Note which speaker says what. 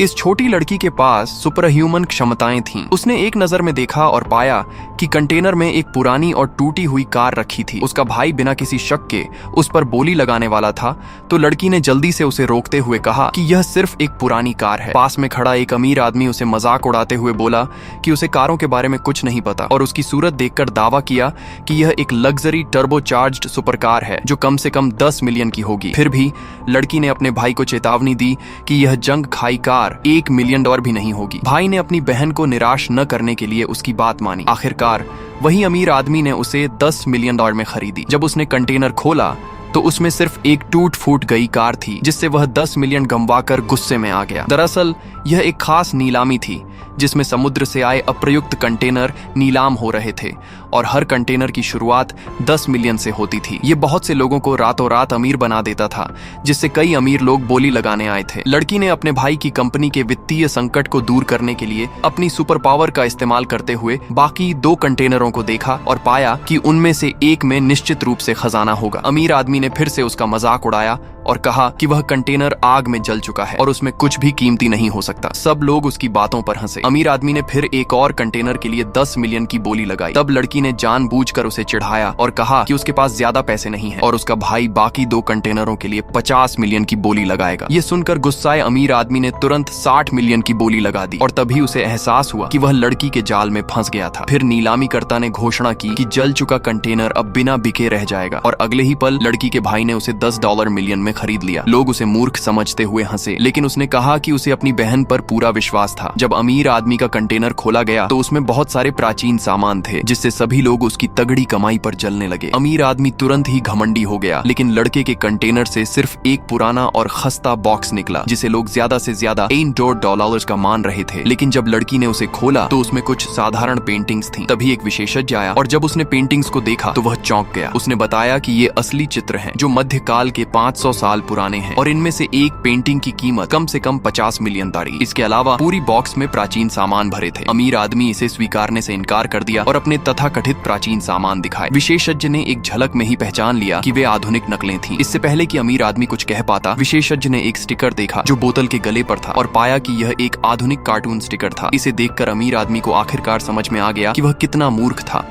Speaker 1: इस छोटी लड़की के पास सुपर ह्यूमन क्षमताएं थीं। उसने एक नजर में देखा और पाया कि कंटेनर में एक पुरानी और टूटी हुई कार रखी थी। उसका भाई बिना किसी शक के उस पर बोली लगाने वाला था, तो लड़की ने जल्दी से उसे रोकते हुए कहा कि यह सिर्फ एक पुरानी कार है। पास में खड़ा एक अमीर आदमी उसे मजाक उड़ाते हुए बोला कि उसे कारों के बारे में कुछ नहीं पता और उसकी सूरत देखकर दावा किया कि यह एक लग्जरी टर्बोचार्ज्ड सुपर कार है जो कम से कम 10 मिलियन की होगी। फिर भी लड़की ने अपने भाई को चेतावनी दी कि यह जंग खाई कार $1 मिलियन भी नहीं होगी। भाई ने अपनी बहन को निराश न करने के लिए उसकी बात मानी। आखिरकार वही अमीर आदमी ने उसे $10 मिलियन में खरीदी। जब उसने कंटेनर खोला तो उसमें सिर्फ एक टूट फूट गई कार थी जिससे वह 10 मिलियन गंवाकर गुस्से में आ गया। दरअसल यह एक खास नीलामी थी जिसमें समुद्र से आए अप्रयुक्त कंटेनर नीलाम हो रहे थे और हर कंटेनर की शुरुआत 10 मिलियन से होती थी। ये बहुत से लोगों को रातों रात अमीर बना देता था, जिससे कई अमीर लोग बोली लगाने आए थे। लड़की ने अपने भाई की कंपनी के वित्तीय संकट को दूर करने के लिए अपनी सुपर पावर का इस्तेमाल करते हुए बाकी 2 कंटेनरों को देखा और पाया कि उनमें से एक में निश्चित रूप से खजाना होगा। अमीर आदमी ने फिर से उसका मजाक उड़ाया और कहा कि वह कंटेनर आग में जल चुका है और उसमें कुछ भी कीमती नहीं हो सकता। सब लोग उसकी बातों पर हंसे। अमीर आदमी ने फिर एक और कंटेनर के लिए 10 मिलियन की बोली लगाई। तब लड़की ने जानबूझकर उसे चिढ़ाया और कहा कि उसके पास ज्यादा पैसे नहीं है और उसका भाई बाकी 2 कंटेनरों के लिए 50 मिलियन की बोली लगाएगा। ये सुनकर गुस्साए अमीर आदमी ने तुरंत 60 मिलियन की बोली लगा दी और तभी उसे एहसास हुआ कि वह लड़की के जाल में फंस गया था। फिर नीलामीकर्ता ने घोषणा की कि जल चुका कंटेनर अब बिना बिके रह जाएगा और अगले ही पल लड़की के भाई ने उसे $10 मिलियन में खरीद लिया। लोग उसे मूर्ख समझते हुए हंसे, लेकिन उसने कहा कि उसे अपनी बहन पर पूरा विश्वास था। जब अमीर आदमी का कंटेनर खोला गया तो उसमें बहुत सारे प्राचीन सामान थे जिससे सभी लोग उसकी तगड़ी कमाई पर जलने लगे। अमीर आदमी तुरंत ही घमंडी हो गया, लेकिन लड़के के कंटेनर से सिर्फ एक पुराना और खस्ता बॉक्स निकला जिसे लोग ज्यादा से ज्यादा $8 का मान रहे थे। लेकिन जब लड़की ने उसे खोला तो उसमें कुछ साधारण पेंटिंग्स थी। तभी एक विशेषज्ञ आया और जब उसने पेंटिंग्स को देखा तो वह चौंक गया। उसने बताया कि ये असली चित्र हैं जो मध्यकाल के 500 साल पुराने हैं और इनमें से एक पेंटिंग की कीमत कम से कम 50 मिलियन ताड़ी। इसके अलावा पूरी बॉक्स में प्राचीन सामान भरे थे। अमीर आदमी इसे स्वीकारने से इनकार कर दिया और अपने तथाकथित प्राचीन सामान दिखाए। विशेषज्ञ ने एक झलक में ही पहचान लिया कि वे आधुनिक नकलें थीं। इससे पहले कि अमीर आदमी कुछ कह पाता, विशेषज्ञ ने एक स्टिकर देखा जो बोतल के गले पर था और पाया कि यह एक आधुनिक कार्टून स्टिकर था। इसे देखकर अमीर आदमी को आखिरकार समझ में आ गया कि वह कितना मूर्ख था।